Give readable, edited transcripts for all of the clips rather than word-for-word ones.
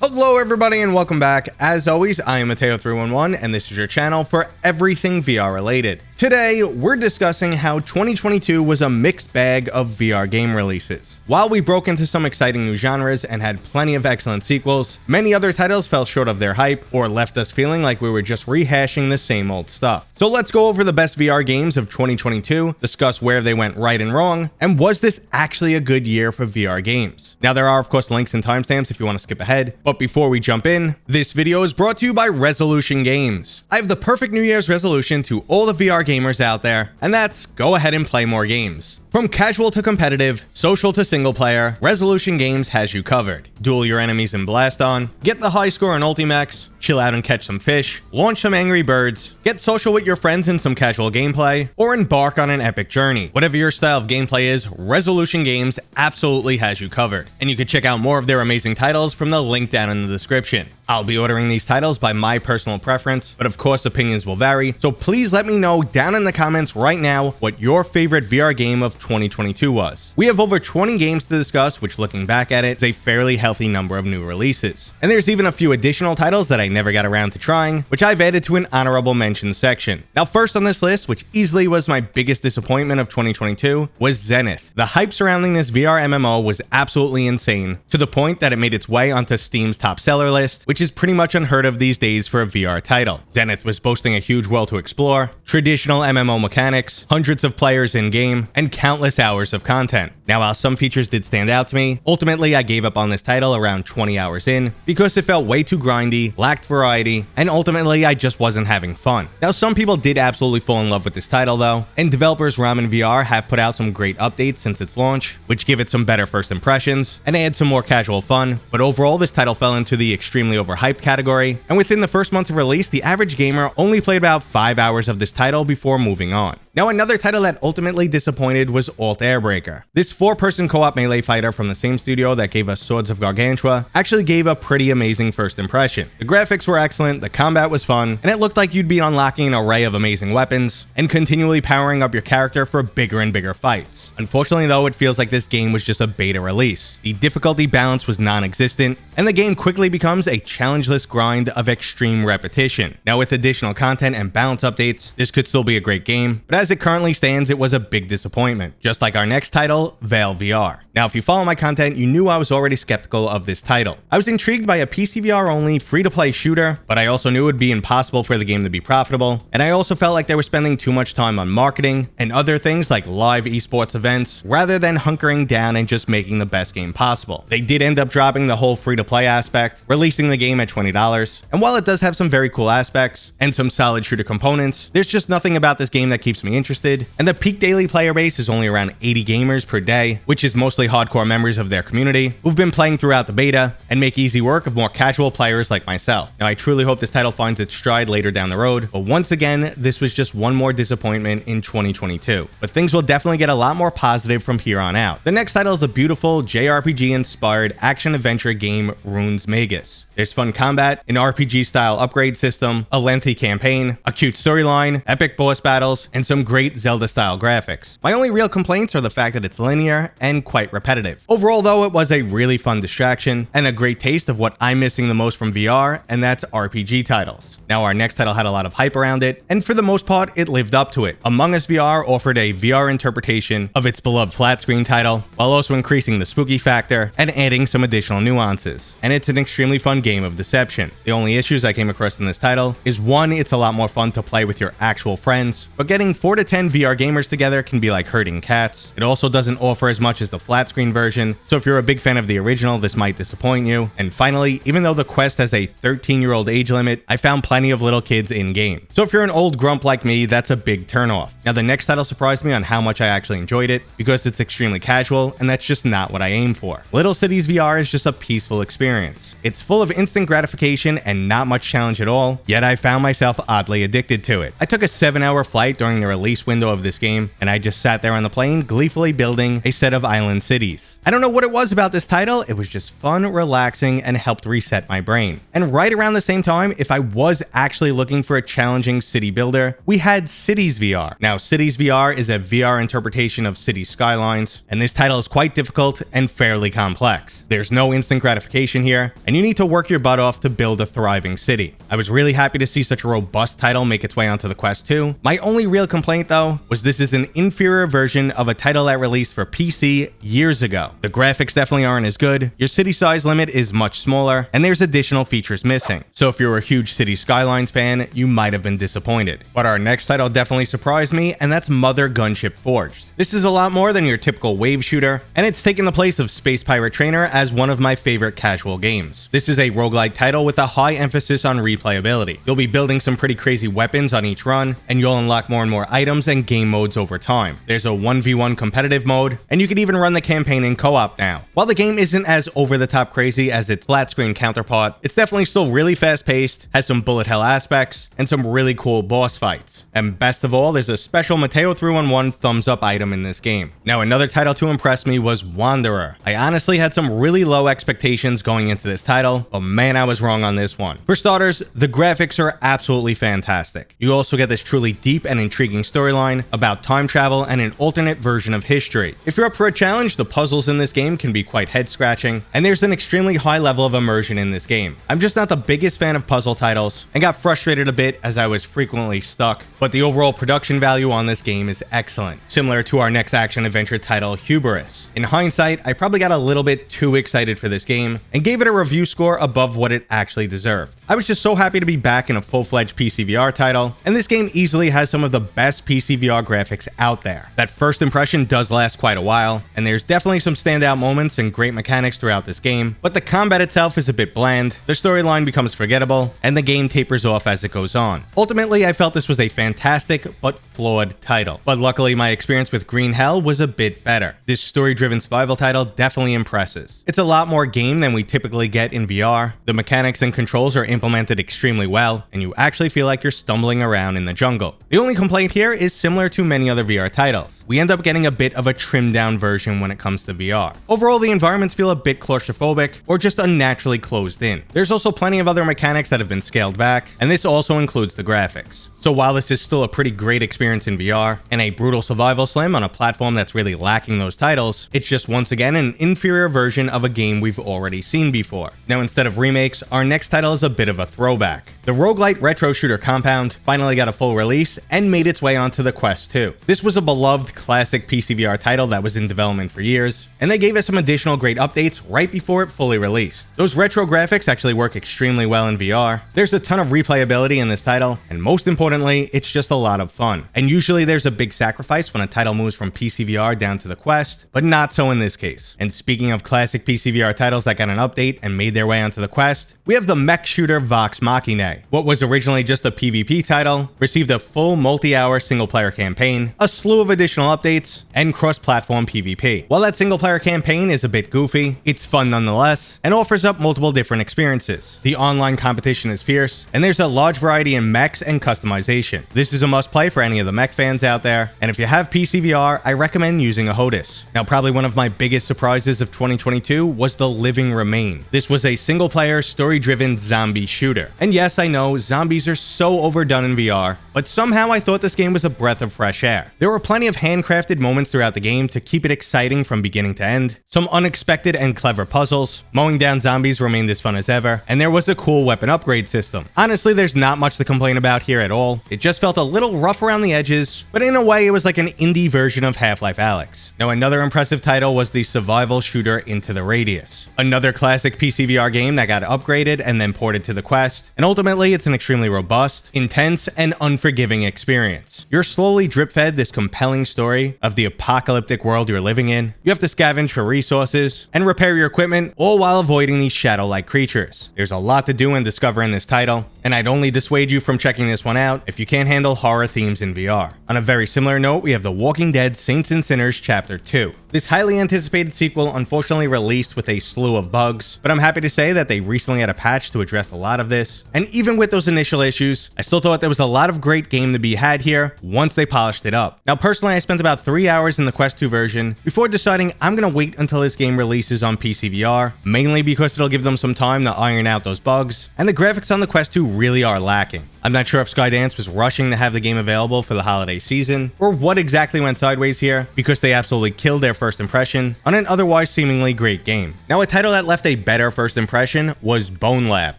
Hello everybody and welcome back. As always, I am Mateo311 and this is your channel for everything VR related. Today, we're discussing how 2022 was a mixed bag of VR game releases. While we broke into some exciting new genres and had plenty of excellent sequels, many other titles fell short of their hype or left us feeling like we were just rehashing the same old stuff. So let's go over the best VR games of 2022, discuss where they went right and wrong, and was this actually a good year for VR games? Now there are of course links and timestamps if you want to skip ahead, but before we jump in, this video is brought to you by Resolution Games. I have the perfect New Year's resolution to all the VR gamers out there, and that's go ahead and play more games. From casual to competitive, social to single player, Resolution Games has you covered. Duel your enemies in Blast On, get the high score in Ultimax, chill out and catch some fish, launch some Angry Birds, get social with your friends in some casual gameplay, or embark on an epic journey. Whatever your style of gameplay is, Resolution Games absolutely has you covered. And you can check out more of their amazing titles from the link down in the description. I'll be ordering these titles by my personal preference, but of course opinions will vary, so please let me know down in the comments right now what your favorite VR game of 2022 was. We have over 20 games to discuss, which looking back at it is a fairly healthy number of new releases. And there's even a few additional titles that I never got around to trying, which I've added to an honorable mention section. Now first on this list, which easily was my biggest disappointment of 2022, was Zenith. The hype surrounding this VR MMO was absolutely insane, to the point that it made its way onto Steam's top seller list, which is pretty much unheard of these days for a VR title. Zenith was boasting a huge world to explore, traditional MMO mechanics, hundreds of players in-game, and countless hours of content. Now while some features did stand out to me, ultimately I gave up on this title around 20 hours in because it felt way too grindy, lacked variety, and ultimately I just wasn't having fun. Now some people did absolutely fall in love with this title though, and developers Ramen VR have put out some great updates since its launch, which give it some better first impressions and add some more casual fun, but overall this title fell into the extremely overhyped category, and within the first month of release, the average gamer only played about 5 hours of this title before moving on. Now another title that ultimately disappointed was Altair. This 4-person co-op melee fighter from the same studio that gave us Swords of Gargantua actually gave a pretty amazing first impression. The graphics were excellent, the combat was fun, and it looked like you'd be unlocking an array of amazing weapons and continually powering up your character for bigger and bigger fights. Unfortunately though, it feels like this game was just a beta release. The difficulty balance was non-existent, and the game quickly becomes a challengeless grind of extreme repetition. Now with additional content and balance updates, this could still be a great game, but as it currently stands, it was a big disappointment, just like our next title, Vail VR. Now, if you follow my content, you knew I was already skeptical of this title. I was intrigued by a PCVR only free-to-play shooter, but I also knew it would be impossible for the game to be profitable, and I also felt like they were spending too much time on marketing and other things like live esports events, rather than hunkering down and just making the best game possible. They did end up dropping the whole free-to-play aspect, releasing the game at $20, and while it does have some very cool aspects and some solid shooter components, there's just nothing about this game that keeps me interested, and the peak daily player base is only around 80 gamers per day, which is mostly hardcore members of their community who've been playing throughout the beta and make easy work of more casual players like myself. Now I truly hope this title finds its stride later down the road, but once again this was just one more disappointment in 2022. But things will definitely get a lot more positive from here on out. The next title is the beautiful JRPG inspired action adventure game Ruinsmagus. There's fun combat, an RPG style upgrade system, a lengthy campaign, a cute storyline, epic boss battles, and some great Zelda style graphics. My only real complaints are the fact that it's linear and quite repetitive. Overall though, it was a really fun distraction and a great taste of what I'm missing the most from VR, and that's RPG titles. Now our next title had a lot of hype around it, and for the most part it lived up to it. Among Us VR offered a VR interpretation of its beloved flat screen title, while also increasing the spooky factor and adding some additional nuances. And it's an extremely fun game of deception. The only issues I came across in this title is one, it's a lot more fun to play with your actual friends, but getting 4 to 10 VR gamers together can be like herding cats. It also doesn't offer as much as the flat screen version, so if you're a big fan of the original, this might disappoint you. And finally, even though the Quest has a 13-year-old age limit, I found plenty of little kids in game. So if you're an old grump like me, that's a big turnoff. Now the next title surprised me on how much I actually enjoyed it, because it's extremely casual, and that's just not what I aim for. Little Cities VR is just a peaceful experience. It's full of instant gratification and not much challenge at all, yet I found myself oddly addicted to it. I took a 7-hour flight during the release window of this game, and I just sat there on the plane, gleefully building a set of island cities. I don't know what it was about this title, it was just fun, relaxing, and helped reset my brain. And right around the same time, if I was actually looking for a challenging city builder, we had Cities VR. Now, Cities VR is a VR interpretation of city skylines, and this title is quite difficult and fairly complex. There's no instant gratification here, and you need to work your butt off to build a thriving city. I was really happy to see such a robust title make its way onto the Quest 2. My only real complaint though was this is an inferior version of a title that released for PC years ago. The graphics definitely aren't as good, your city size limit is much smaller, and there's additional features missing. So if you're a huge City Skylines fan, you might have been disappointed. But our next title definitely surprised me, and that's Mothergunship Forged. This is a lot more than your typical wave shooter, and it's taken the place of Space Pirate Trainer as one of my favorite casual games. This is a roguelike title with a high emphasis on replayability. You'll be building some pretty crazy weapons on each run, and you'll unlock more and more items and game modes over time. There's a 1v1 competitive mode, and you can even run the campaign in co-op now. While the game isn't as over-the-top crazy as its flat-screen counterpart, it's definitely still really fast-paced, has some bullet hell aspects, and some really cool boss fights. And best of all, there's a special Mateo 311 thumbs up item in this game. Now, another title to impress me was Wanderer. I honestly had some really low expectations going into this title, but man, I was wrong on this one. For starters, the graphics are absolutely fantastic. You also get this truly deep and intriguing storyline about time travel and an alternate version of history. If you're up for a challenge, the puzzles in this game can be quite head-scratching, and there's an extremely high level of immersion in this game. I'm just not the biggest fan of puzzle titles, and got frustrated a bit as I was frequently stuck, but the overall production value on this game is excellent, similar to our next action-adventure title, Hubris. In hindsight, I probably got a little bit too excited for this game, and gave it a review score above what it actually deserved. I was just so happy to be back in a full-fledged PCVR title, and this game easily has some of the best PCVR graphics out there. That first impression does last quite a while, and there's definitely some standout moments and great mechanics throughout this game, but the combat itself is a bit bland, the storyline becomes forgettable, and the game tapers off as it goes on. Ultimately, I felt this was a fantastic but flawed title, but luckily my experience with Green Hell was a bit better. This story-driven survival title definitely impresses. It's a lot more game than we typically get in VR, the mechanics and controls are implemented extremely well, and you actually feel like you're stumbling around in the jungle. The only complaint here is similar to many other VR titles. We end up getting a bit of a trimmed down version when it comes to VR. Overall, the environments feel a bit claustrophobic or just unnaturally closed in. There's also plenty of other mechanics that have been scaled back, and this also includes the graphics. So while this is still a pretty great experience in VR, and a brutal survival sim on a platform that's really lacking those titles, it's just once again an inferior version of a game we've already seen before. Now, instead of remakes, our next title is a bit of a throwback. The roguelite retro shooter Compound finally got a full release and made its way onto the Quest 2. This was a beloved classic PCVR title that was in development for years, and they gave us some additional great updates right before it fully released. Those retro graphics actually work extremely well in VR. There's a ton of replayability in this title, and most importantly, it's just a lot of fun. And usually there's a big sacrifice when a title moves from PCVR down to the Quest, but not so in this case. And speaking of classic PCVR titles that got an update and made their way onto the Quest, we have the mech shooter Vox Machinae. What was originally just a PvP title received a full multi-hour single-player campaign, a slew of additional updates, and cross-platform PvP. While that single-player campaign is a bit goofy, it's fun nonetheless, and offers up multiple different experiences. The online competition is fierce, and there's a large variety in mechs and customization. This is a must-play for any of the mech fans out there, and if you have PCVR, I recommend using a Hubris. Now, probably one of my biggest surprises of 2022 was The Living Remain. This was a single-player, story-driven zombie shooter. And yes, I know, zombies are so overdone in VR, but somehow I thought this game was a breath of fresh air. There were plenty of handcrafted moments throughout the game to keep it exciting from beginning to end, some unexpected and clever puzzles, mowing down zombies remained as fun as ever, and there was a cool weapon upgrade system. Honestly, there's not much to complain about here at all. It just felt a little rough around the edges, but in a way it was like an indie version of Half-Life Alyx. Now, another impressive title was the survival shooter Into the Radius. Another classic PCVR game that got upgraded and then ported to the Quest, and ultimately it's an extremely robust, intense, and unforgiving experience. You're slowly drip-fed this compelling story of the apocalyptic world you're living in. You have to scavenge for resources and repair your equipment, all while avoiding these shadow-like creatures. There's a lot to do and discover in this title, and I'd only dissuade you from checking this one out if you can't handle horror themes in VR. On a very similar note, we have The Walking Dead Saints and Sinners Chapter 2. This highly anticipated sequel unfortunately released with a slew of bugs, but I'm happy to say that they recently had a patch to address a lot of this. And even with those initial issues, I still thought there was a lot of great game to be had here once they polished it up. Now, personally, I spent about 3 hours in the Quest 2 version before deciding I'm going to wait until this game releases on PCVR, mainly because it'll give them some time to iron out those bugs, and the graphics on the Quest 2 really are lacking. I'm not sure if Skydance was rushing to have the game available for the holiday season, or what exactly went sideways here, because they absolutely killed their first impression on an otherwise seemingly great game. Now, a title that left a better first impression was Bonelab.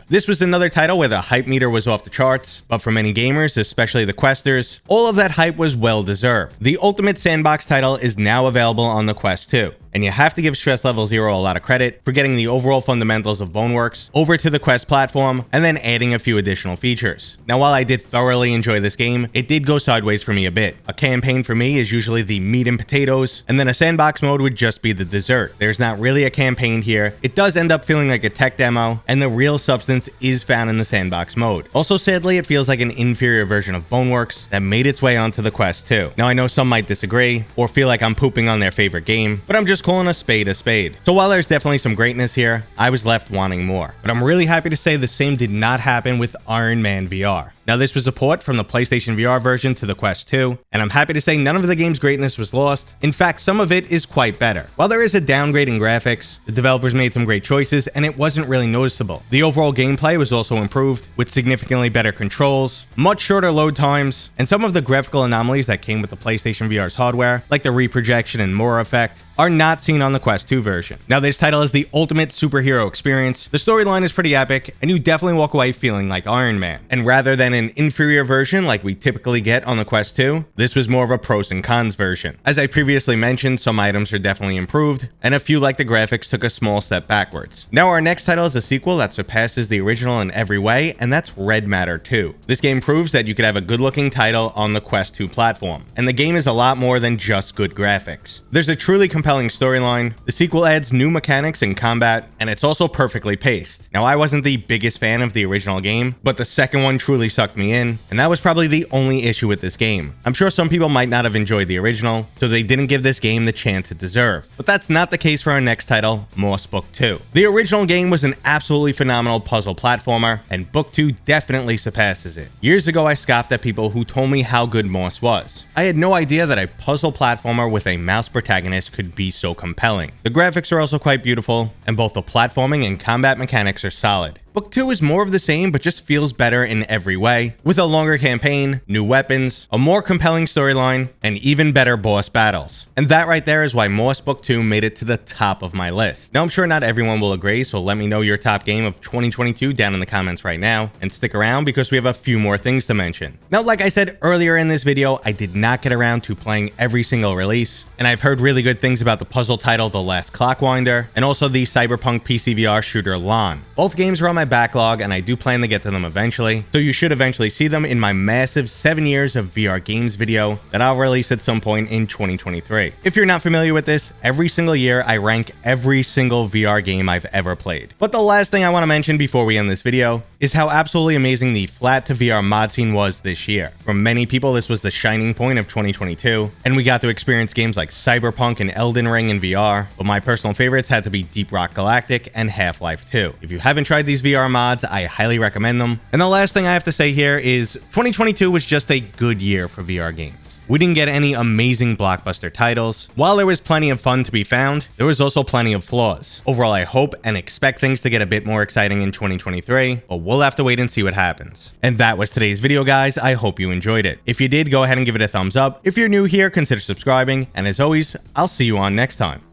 This was another title where the hype meter was off the charts, but for many gamers, especially the Questers, all of that hype was well deserved. The ultimate sandbox title is now available on the Quest 2. And you have to give Stress Level 0 a lot of credit for getting the overall fundamentals of Boneworks over to the Quest platform and then adding a few additional features. Now, while I did thoroughly enjoy this game, it did go sideways for me a bit. A campaign for me is usually the meat and potatoes, and then a sandbox mode would just be the dessert. There's not really a campaign here. It does end up feeling like a tech demo, and the real substance is found in the sandbox mode. Also, sadly, it feels like an inferior version of Boneworks that made its way onto the Quest 2. Now, I know some might disagree or feel like I'm pooping on their favorite game, but I'm just calling a spade a spade. So while there's definitely some greatness here, I was left wanting more. But I'm really happy to say the same did not happen with Iron Man VR. Now, this was a port from the PlayStation VR version to the Quest 2, and I'm happy to say none of the game's greatness was lost. In fact, some of it is quite better. While there is a downgrade in graphics, the developers made some great choices, and it wasn't really noticeable. The overall gameplay was also improved, with significantly better controls, much shorter load times, and some of the graphical anomalies that came with the PlayStation VR's hardware, like the reprojection and Moore effect, are not seen on the Quest 2 version. Now, this title is the ultimate superhero experience. The storyline is pretty epic, and you definitely walk away feeling like Iron Man. And rather than an inferior version like we typically get on the Quest 2, this was more of a pros and cons version. As I previously mentioned, some items are definitely improved, and a few like the graphics took a small step backwards. Now, our next title is a sequel that surpasses the original in every way, and that's Red Matter 2. This game proves that you could have a good-looking title on the Quest 2 platform, and the game is a lot more than just good graphics. There's a truly compelling storyline, the sequel adds new mechanics in combat, and it's also perfectly paced. Now, I wasn't the biggest fan of the original game, but the second one truly sucked me in, and that was probably the only issue with this game. I'm sure some people might not have enjoyed the original, so they didn't give this game the chance it deserved. But that's not the case for our next title, Moss Book 2. The original game was an absolutely phenomenal puzzle platformer, and Book 2 definitely surpasses it. Years ago, I scoffed at people who told me how good Moss was. I had no idea that a puzzle platformer with a mouse protagonist could be so compelling. The graphics are also quite beautiful, and both the platforming and combat mechanics are solid. Book 2 is more of the same, but just feels better in every way, with a longer campaign, new weapons, a more compelling storyline, and even better boss battles. And that right there is why Moss Book 2 made it to the top of my list. Now, I'm sure not everyone will agree, so let me know your top game of 2022 down in the comments right now, and stick around because we have a few more things to mention. Now, like I said earlier in this video, I did not get around to playing every single release, and I've heard really good things about the puzzle title The Last Clockwinder, and also the Cyberpunk PCVR shooter Lon. Both games are on my backlog, and I do plan to get to them eventually, so you should eventually see them in my massive 7 years of VR games video that I'll release at some point in 2023. If you're not familiar with this, every single year I rank every single VR game I've ever played. But the last thing I want to mention before we end this video is how absolutely amazing the flat to VR mod scene was this year. For many people, this was the shining point of 2022, and we got to experience games like Cyberpunk and Elden Ring in VR, but my personal favorites had to be Deep Rock Galactic and Half-Life 2. If you haven't tried these VR mods, I highly recommend them. And the last thing I have to say here is 2022 was just a good year for VR games. We didn't get any amazing blockbuster titles. While there was plenty of fun to be found, there was also plenty of flaws. Overall, I hope and expect things to get a bit more exciting in 2023, but we'll have to wait and see what happens. And that was today's video, guys. I hope you enjoyed it. If you did, go ahead and give it a thumbs up. If you're new here, consider subscribing. And as always, I'll see you on next time.